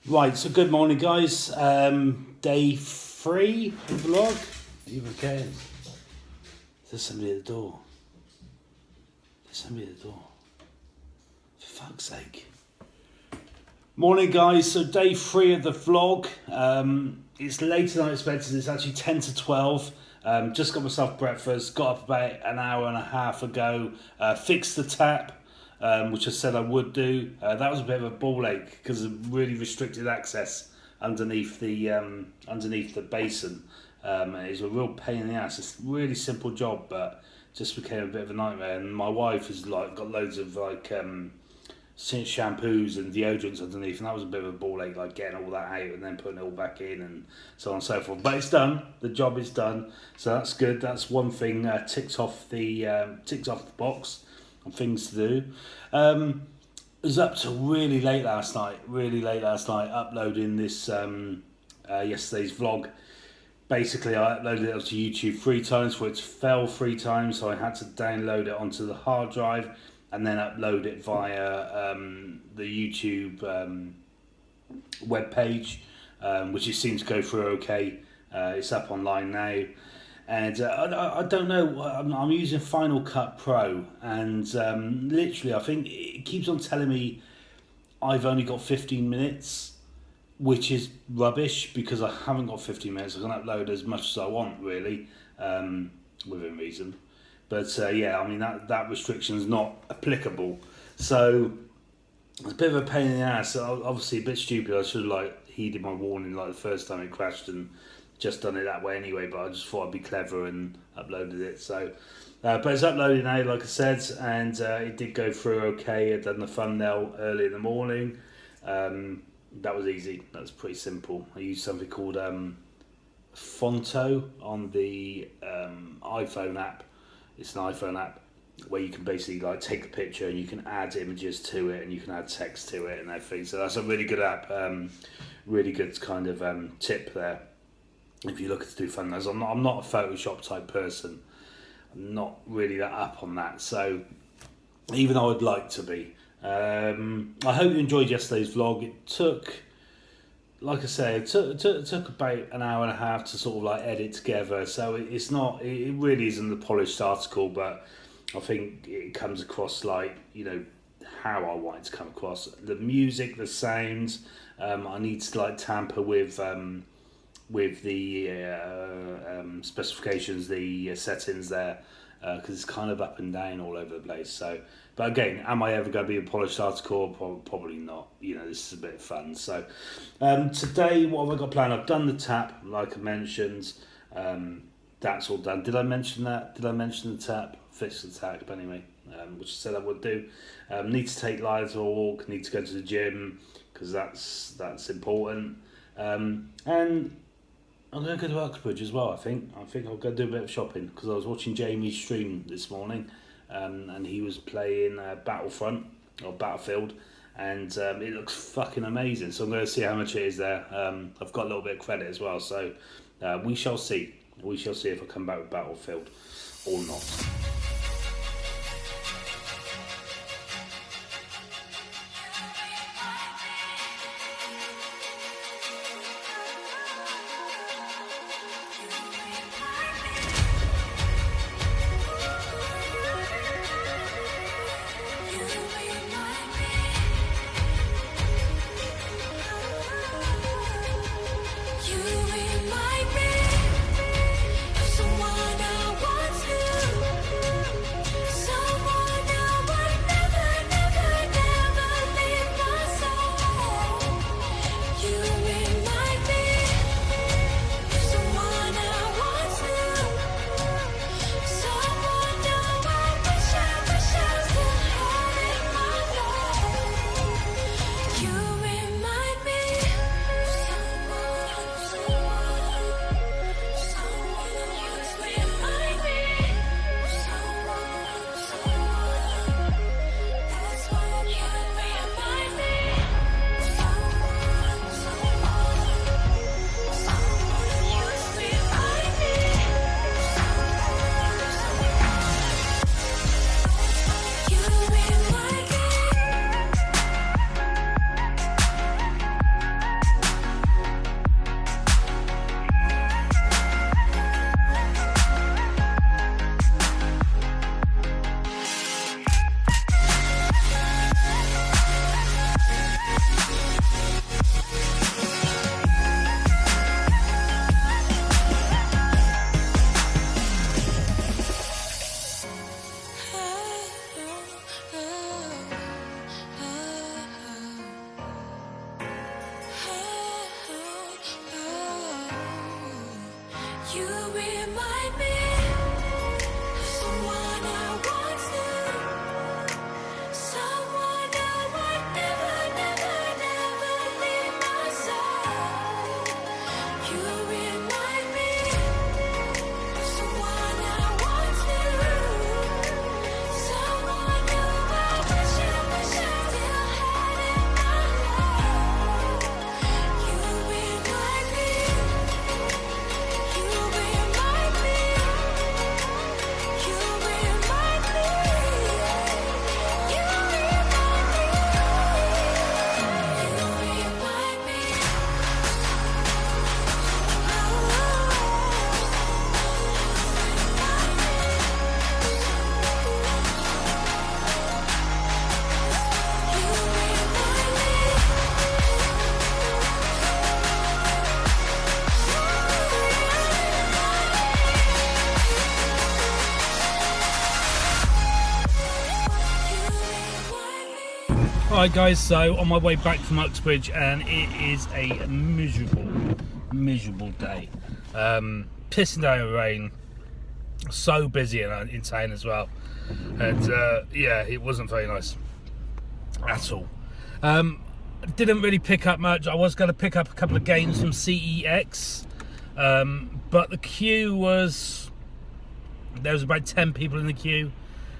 Right, so good morning, guys. Day 3 of the vlog. Even cares? There's somebody at the door. There's somebody at the door. For fuck's sake. Morning, guys. So day 3 of the vlog. It's later than I expected. It's actually 10 to 12. Just got myself breakfast. Got up about an hour and a half ago. Fixed the tap. Which I said I would do. That was a bit of a ball ache because of really restricted access underneath the basin. It was a real pain in the ass. It's a really simple job, but just became a bit of a nightmare. And my wife has got loads of shampoos and deodorants underneath, and that was a bit of a ball ache, getting all that out and then putting it all back in and so on and so forth. But it's done. The job is done, so that's good. That's one thing ticks off the box. Things to do. I was up till really late last night, uploading this yesterday's vlog. Basically, I uploaded it onto YouTube 3 times, for it fell 3 times, so I had to download it onto the hard drive and then upload it via the YouTube web page, which it seemed to go through okay. It's up online now. And I don't know, I'm using Final Cut Pro, and literally I think it keeps on telling me I've only got 15 minutes, which is rubbish because I haven't got 15 minutes. I can upload as much as I want, really, within reason. But yeah, I mean, that restriction's not applicable. So it's a bit of a pain in the ass. Obviously a bit stupid. I should have heeded my warning the first time it crashed and just done it that way anyway, but I just thought I'd be clever and uploaded it. So, but it's uploaded now, like I said, and it did go through okay. I'd done the thumbnail early in the morning. That was easy. That was pretty simple. I used something called Fonto on the iPhone app. It's an iPhone app where you can basically take a picture and you can add images to it and you can add text to it and everything. So that's a really good app. Really good kind of tip there. If you're looking to do thumbnails, I'm not a Photoshop type person. I'm not really that up on that. So even though I'd like to be, I hope you enjoyed yesterday's vlog. It took, like I say, it took about an hour and a half to sort of edit together. So it's not, it really isn't the polished article, but I think it comes across how I want it to come across. The music, the sounds, I need to tamper with the specifications, the settings there, because it's kind of up and down all over the place. So, but again, am I ever going to be a polished article? Probably not. This is a bit of fun. So today, what have I got planned? I've done the tap, like I mentioned. That's all done. Did I mention that? Did I mention the tap? Fixed the tap anyway, which I said I would do. Need to take Lila to a walk. Need to go to the gym because that's important. And I'm going to go to Uxbridge as well, I think. I'll go do a bit of shopping because I was watching Jamie's stream this morning, and he was playing Battlefield, and it looks fucking amazing. So I'm going to see how much it is there. I've got a little bit of credit as well, so we shall see. We shall see if I come back with Battlefield or not. Right guys, so on my way back from Uxbridge, and it is a miserable day. Pissing down rain, so busy in town as well, and yeah, it wasn't very nice at all. Didn't really pick up much. I was going to pick up a couple of games from CEX, but the queue was, there was about 10 people in the queue,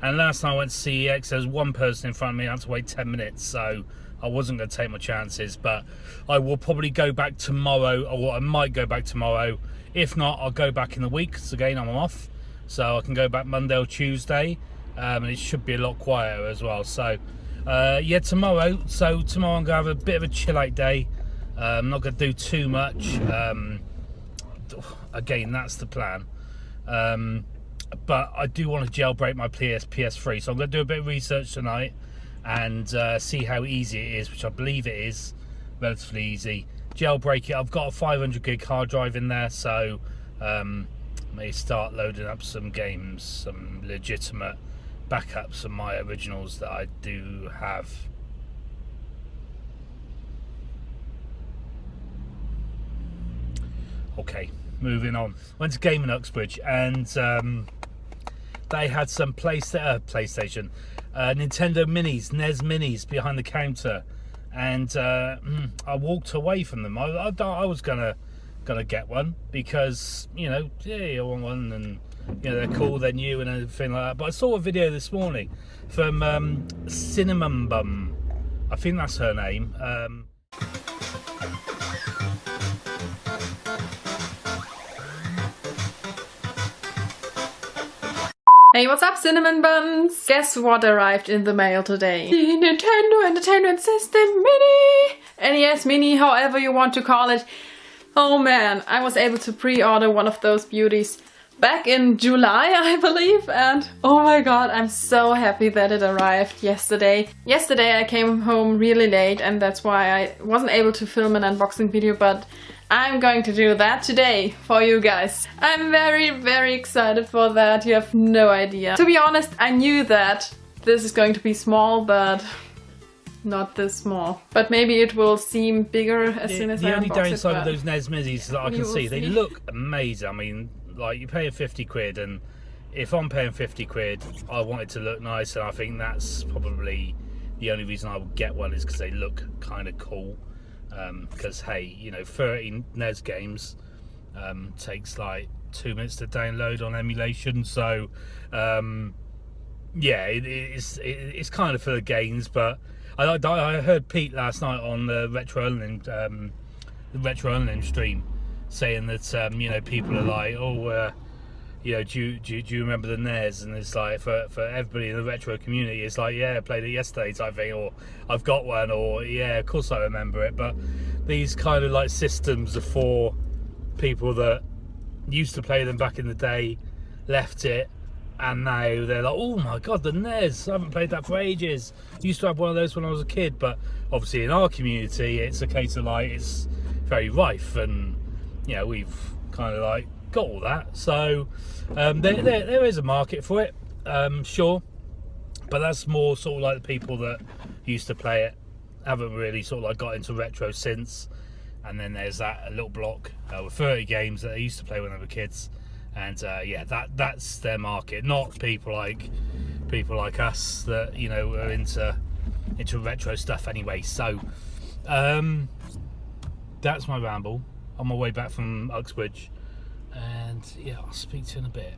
and last time I went to CEX there was one person in front of me. I had to wait 10 minutes, so I wasn't going to take my chances. But I will probably go back tomorrow, or I might go back tomorrow. If not, I'll go back in the week, because again I'm off, so I can go back Monday or Tuesday, and it should be a lot quieter as well. So yeah, tomorrow. So tomorrow I'm going to have a bit of a chill out day. I'm not going to do too much. Again, that's the plan. But I do want to jailbreak my PS3, so I'm going to do a bit of research tonight and see how easy it is, which I believe it is relatively easy. Jailbreak it. I've got a 500 gig hard drive in there, so may start loading up some games, some legitimate backups of my originals that I do have. Okay, moving on. Went to Game in Uxbridge, and they had some PlayStation, Nintendo Minis, NES Minis behind the counter, and I walked away from them. I was gonna get one because, you know, yeah, I want one, and you know they're cool, they're new and everything like that. But I saw a video this morning from Cinnamon Bum, I think that's her name. Hey, what's up, Cinnamon Buns? Guess what arrived in the mail today? The Nintendo Entertainment System Mini! NES Mini, however you want to call it. Oh man, I was able to pre-order one of those beauties back in July, I believe, and oh my god, I'm so happy that it arrived yesterday. Yesterday I came home really late, and that's why I wasn't able to film an unboxing video, but I'm going to do that today for you guys. I'm very excited for that. You have no idea. To be honest, I knew that this is going to be small, but not this small. But maybe it will seem bigger as soon as I unbox it. The only downside of those NES Minis that I can see, they look amazing. I mean, like, you're paying 50 quid, and if I'm paying 50 quid, I want it to look nice, and I think that's probably the only reason I would get one, is because they look kind of cool. Because hey, you know, 30 NES games takes like 2 minutes to download on emulation, so yeah, it's kind of for the games. But I heard Pete last night on the Retro Unlim stream saying that you know, people are like, oh, you know, do you remember the NES? And it's like, for everybody in the retro community, it's like, yeah, I played it yesterday type thing, or I've got one, or yeah, of course I remember it. But these kind of like systems are for people that used to play them back in the day, left it, and now they're like, oh my god, the NES, I haven't played that for ages. Used to have one of those when I was a kid. But obviously in our community, it's a case of like, it's very rife, and you know, we've kind of like got all that. So there is a market for it, sure, but that's more sort of like the people that used to play it, haven't really sort of like got into retro since. And then there's that little block with 30 games that they used to play when they were kids, and yeah, that's their market, not people like us that, you know, are into retro stuff anyway. So that's my ramble on my way back from Uxbridge, and yeah, I'll speak to you in a bit.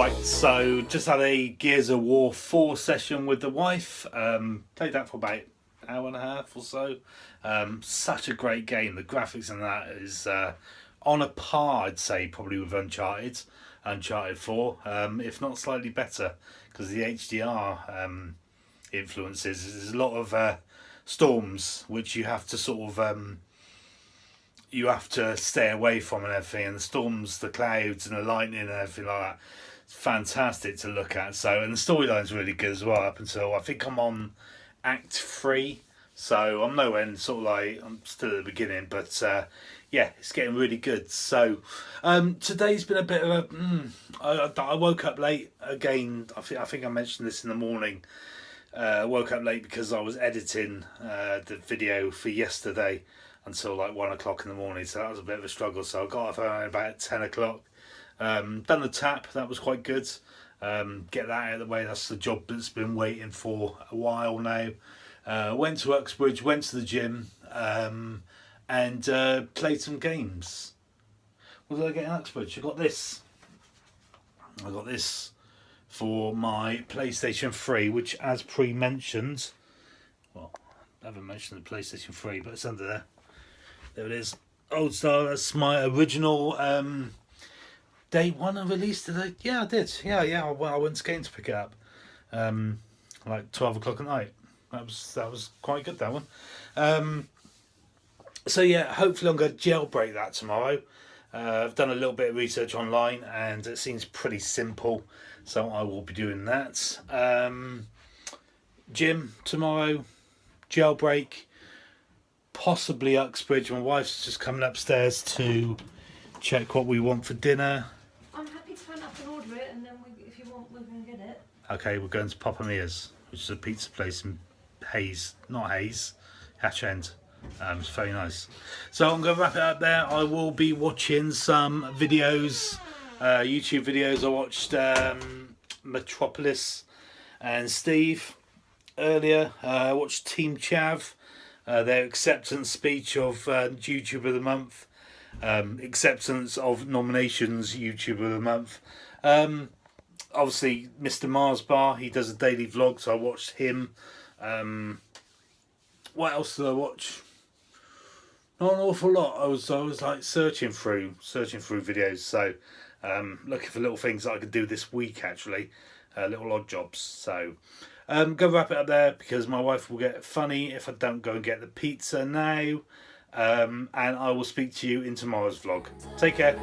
Right, so just had a Gears of War 4 session with the wife. Played that for about an hour and a half or so. Such a great game. The graphics in that is on a par, I'd say, probably with Uncharted 4, if not slightly better, because the HDR influences. There's a lot of storms which you have to sort of you have to stay away from and everything, and the storms, the clouds and the lightning and everything like that. It's fantastic to look at. So, and the storyline's really good as well, up until I think I'm on Act 3, so I'm nowhere sort of like, I'm still at the beginning, but yeah, it's getting really good. So today's been a bit of a I woke up late again. I think I mentioned this in the morning. Woke up late because I was editing the video for yesterday until like 1 o'clock in the morning, so that was a bit of a struggle. So I got off around about 10 o'clock. Done the tap, that was quite good. Get that out of the way, that's the job that's been waiting for a while now. Went to Uxbridge, went to the gym, and played some games. What did I get in Uxbridge? I got this for my PlayStation 3, which, as pre-mentioned, well, I haven't mentioned the PlayStation 3, but it's under there. There it is. Old style, that's my original day one of release today. Yeah, I did. Yeah. I went skating to pick it up, like 12 o'clock at night. That was quite good, that one. So yeah, hopefully I'm going to jailbreak that tomorrow. I've done a little bit of research online and it seems pretty simple, so I will be doing that. Gym tomorrow, jailbreak, possibly Uxbridge. My wife's just coming upstairs to check what we want for dinner. I'm happy to phone up and order it, and then if you want, we can get it. Okay, we're going to Papa Mia's, which is a pizza place in Hatch End. It's very nice. So I'm going to wrap it up there. I will be watching some videos, YouTube videos. I watched Metropolis and Steve earlier. I watched Team Chav, their acceptance speech of YouTube of the Month. Acceptance of nominations YouTube of the Month. Obviously Mr. Mars Bar, he does a daily vlog, so I watched him. What else did I watch? Not an awful lot. I was like searching through videos, so looking for little things that I could do this week, actually, little odd jobs. So go wrap it up there, because my wife will get funny if I don't go and get the pizza now. And I will speak to you in tomorrow's vlog. Take care.